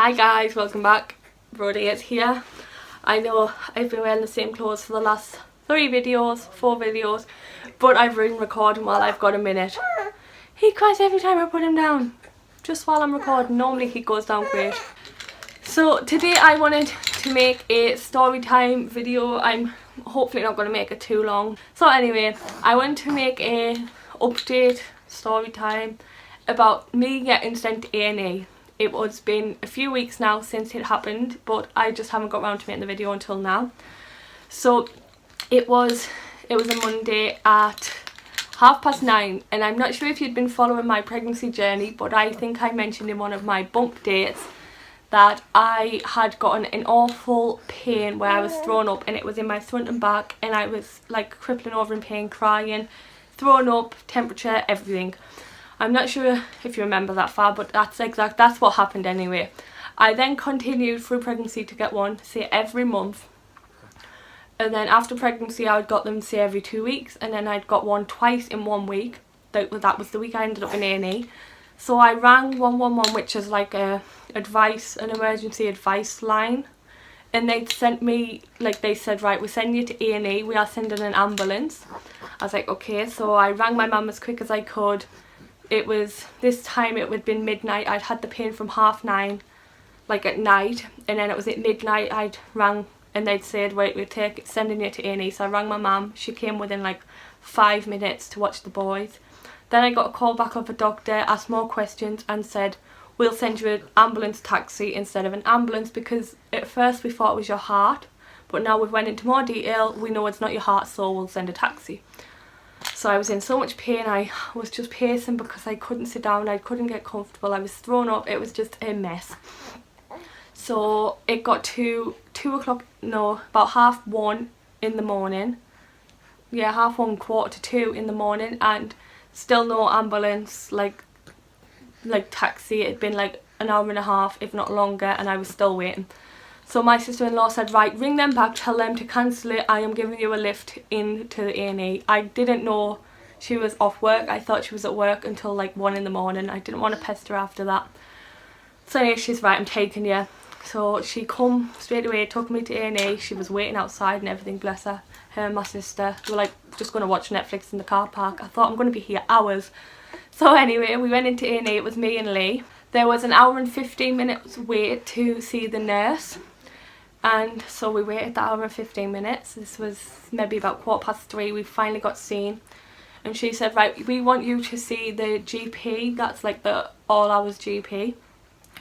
Hi guys, welcome back. Brody is here. I know I've been wearing the same clothes for the last 4 videos, but I've been recording while I've got a minute. He cries every time I put him down, just while I'm recording. Normally he goes down great. So today I wanted to make a story time video. I'm hopefully not going to make it too long. So anyway, I wanted to make a update story time about me getting sent to A&E. It was been a few weeks now since it happened, but I just haven't got around to making the video until now. So it was a Monday at 9:30, and I'm not sure if you'd been following my pregnancy journey, but I think I mentioned in one of my bump dates that I had gotten an awful pain where I was thrown up, and it was in my front and back, and I was like crippling over in pain, crying, thrown up, temperature, everything. I'm not sure if you remember that far, but that's what happened anyway. I then continued through pregnancy to get one, say every month. And then after pregnancy I got them, say, every 2 weeks, and then I'd got one twice in 1 week. That was the week I ended up in A&E. So I rang 111, which is like an emergency advice line. And they'd sent me, like, they said, right, we're sending you to A&E, we are sending an ambulance. I was like, okay. So I rang my mum as quick as I could. This time it would have been midnight. I'd had the pain from 9:30, like at night, and then it was at midnight I'd rang and they'd said, wait, we're sending you to A&E. So I rang my mum. She came within like 5 minutes to watch the boys. Then I got a call back of a doctor, asked more questions, and said, we'll send you an ambulance taxi instead of an ambulance, because at first we thought it was your heart, but now we've went into more detail, we know it's not your heart, so we'll send a taxi. So I was in so much pain, I was just pacing because I couldn't sit down, I couldn't get comfortable, I was thrown up, it was just a mess. So it got to about 1:30 in the morning. Yeah, 1:30, 1:45 in the morning, and still no ambulance, like taxi. It had been like an hour and a half, if not longer, and I was still waiting. So my sister-in-law said, right, ring them back, tell them to cancel it, I am giving you a lift into the A&E. I didn't know she was off work. I thought she was at work until like 1 in the morning. I didn't want to pester her after that. So anyway, she's right, I'm taking you. So she come straight away, took me to A&E. She was waiting outside and everything, bless her. Her and my sister we were like just going to watch Netflix in the car park. I thought, I'm going to be here hours. So anyway, we went into A&E. It was me and Lee. There was an hour and 15 minutes wait to see the nurse. And so we waited that hour and 15 minutes. This was maybe about 3:15. We finally got seen. And she said, right, we want you to see the GP. That's like the all hours GP.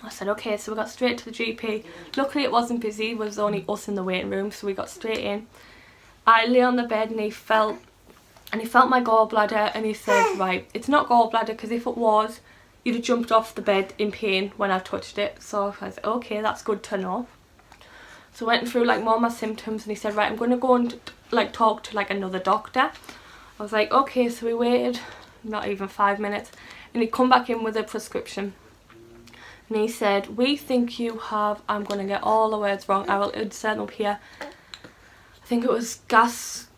I said, okay. So we got straight to the GP. Luckily it wasn't busy. It was only us in the waiting room. So we got straight in. I lay on the bed and he felt my gallbladder, and he said, right, it's not gallbladder, because if it was, you'd have jumped off the bed in pain when I touched it. So I said, okay, that's good to know. So I went through like more of my symptoms, and he said, right, I'm going to go and like talk to like another doctor. I was like, okay. So we waited not even 5 minutes, and he'd come back in with a prescription, and he said, we think you have, I'm going to get all the words wrong, I will insert them up here, I think it was gastrite,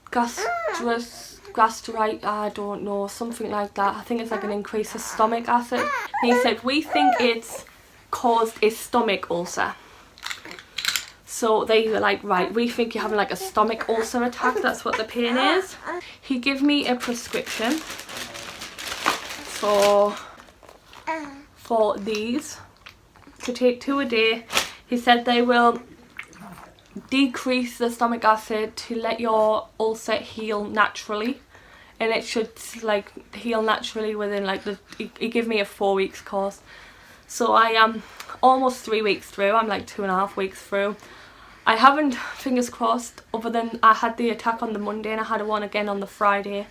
I don't know, something like that. I think it's like an increase of stomach acid. And he said, we think it's caused a stomach ulcer. So they were like, right, we think you're having like a stomach ulcer attack, that's what the pain is. He gave me a prescription for these to take 2 a day. He said they will decrease the stomach acid to let your ulcer heal naturally, and it should like heal naturally within like he gave me a 4 weeks course. So I am almost 3 weeks through. I'm like 2.5 weeks through. I haven't, fingers crossed, other than I had the attack on the Monday and I had one again on the Friday.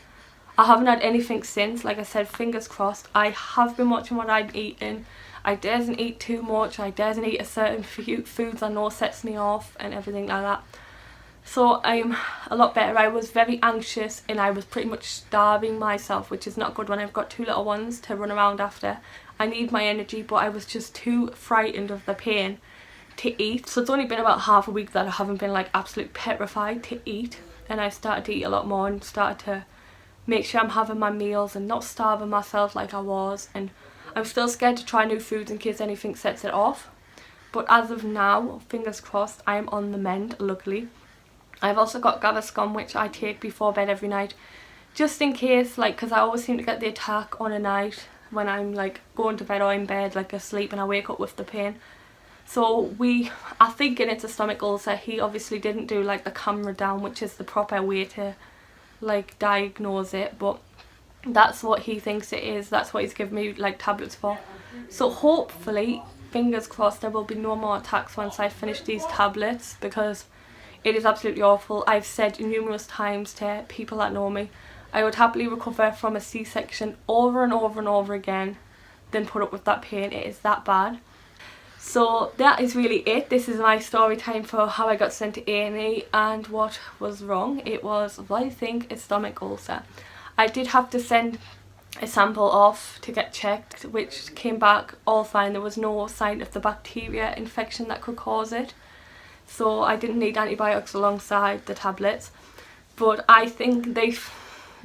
I haven't had anything since. Like I said, fingers crossed. I have been watching what I'm eating. I daresn't eat too much. I daresn't eat a certain foods I know sets me off and everything like that. So I'm a lot better. I was very anxious and I was pretty much starving myself, which is not good when I've got 2 little ones to run around after. I need my energy, but I was just too frightened of the pain to eat. So it's only been about half a week that I haven't been like absolutely petrified to eat, and I've started to eat a lot more and started to make sure I'm having my meals and not starving myself like I was. And I'm still scared to try new foods in case anything sets it off. but as of now, fingers crossed, I am on the mend, luckily. I've also got Gaviscon, which I take before bed every night, just in case, like, because I always seem to get the attack on a night when I'm like going to bed or in bed, like asleep, and I wake up with the pain. So we are thinking it's a stomach ulcer. He obviously didn't do like the camera down, which is the proper way to like diagnose it, but that's what he thinks it is. That's what he's given me like tablets for. So hopefully, fingers crossed, there will be no more attacks once I finish these tablets, because it is absolutely awful. I've said numerous times to people that know me, I would happily recover from a C-section over and over and over again than put up with that pain. It is that bad. So that is really it. This is my story time for how I got sent to A&E and what was wrong. It was what I think a stomach ulcer. I did have to send a sample off to get checked, which came back all fine. There was no sign of the bacteria infection that could cause it. So I didn't need antibiotics alongside the tablets. But I think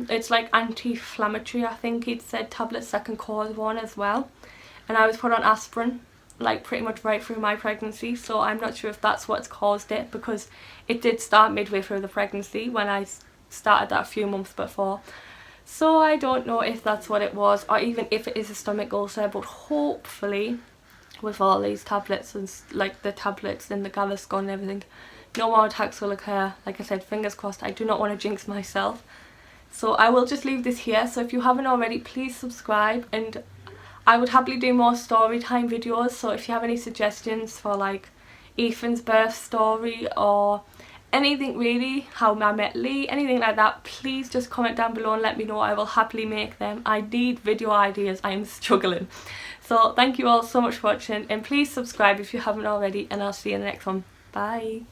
it's like anti-inflammatory, I think he'd said, tablets that can cause one as well. And I was put on aspirin like pretty much right through my pregnancy, so I'm not sure if that's what's caused it, because it did start midway through the pregnancy when I started that a few months before. So I don't know if that's what it was, or even if it is a stomach ulcer, but hopefully with all these tablets and like the tablets and the Gaviscon and everything, no more attacks will occur. Like I said, fingers crossed. I do not want to jinx myself. So I will just leave this here. So if you haven't already, please subscribe, and I would happily do more story time videos. So if you have any suggestions for like Ethan's birth story or anything really, how I met Lee, anything like that, please just comment down below and let me know. I will happily make them. I need video ideas. I am struggling. So thank you all so much for watching, and please subscribe if you haven't already, and I'll see you in the next one. Bye.